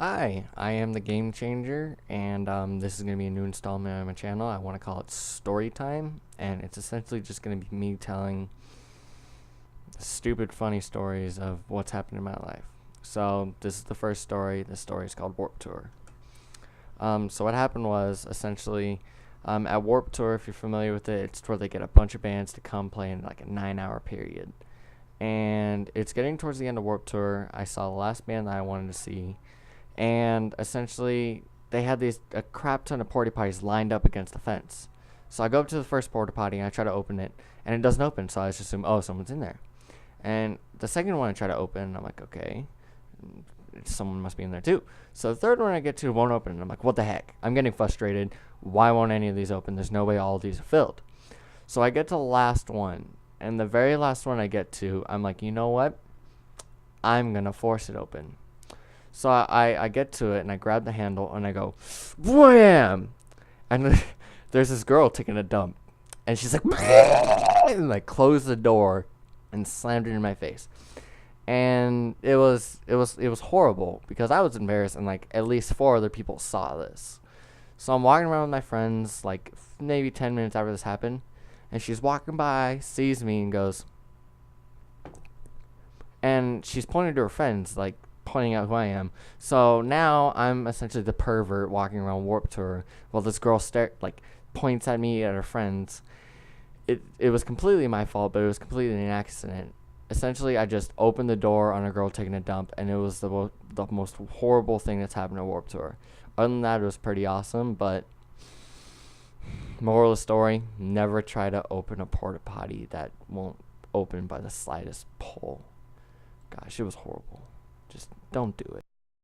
Hi, I am the Game Changer, and this is going to be a new installment on my channel. I want to call it Story Time, and it's essentially just going to be me telling stupid, funny stories of what's happened in my life. So, this is the first story. This story is called Warp Tour. So what happened was, essentially, at Warp Tour, if you're familiar with it, it's where they get a bunch of bands to come play in like a 9-hour period. And it's getting towards the end of Warp Tour. I saw the last band that I wanted to see, and essentially they had a crap ton of porta potties lined up against the fence. So I go up to the first porta potty and I try to open it, and it doesn't open. So I just assume, oh, someone's in there. And the second one I try to open, I'm like, okay, someone must be in there too. So the third one I get to won't open, and I'm like, what the heck? I'm getting frustrated. Why won't any of these open? There's no way all of these are filled. So I get to the last one, and the very last one I get to, I'm like, you know what? I'm gonna force it open. So I get to it and I grab the handle and I go, wham! And there's this girl taking a dump, and she's like, and like closed the door and slammed it in my face. And it was horrible because I was embarrassed, and like at least 4 other people saw this. So I'm walking around with my friends like maybe 10 minutes after this happened, and she's walking by, sees me, and goes, and she's pointing to her friends, like pointing out who I am. So now I'm essentially the pervert walking around Warp Tour while this girl points at me at her friends. It was completely my fault, but it was completely an accident. Essentially, I just opened the door on a girl taking a dump, and it was the most horrible thing that's happened at Warp Tour. Other than that, it was pretty awesome, but moral of the story, never try to open a porta potty that won't open by the slightest pull. Gosh, it was horrible. Just don't do it.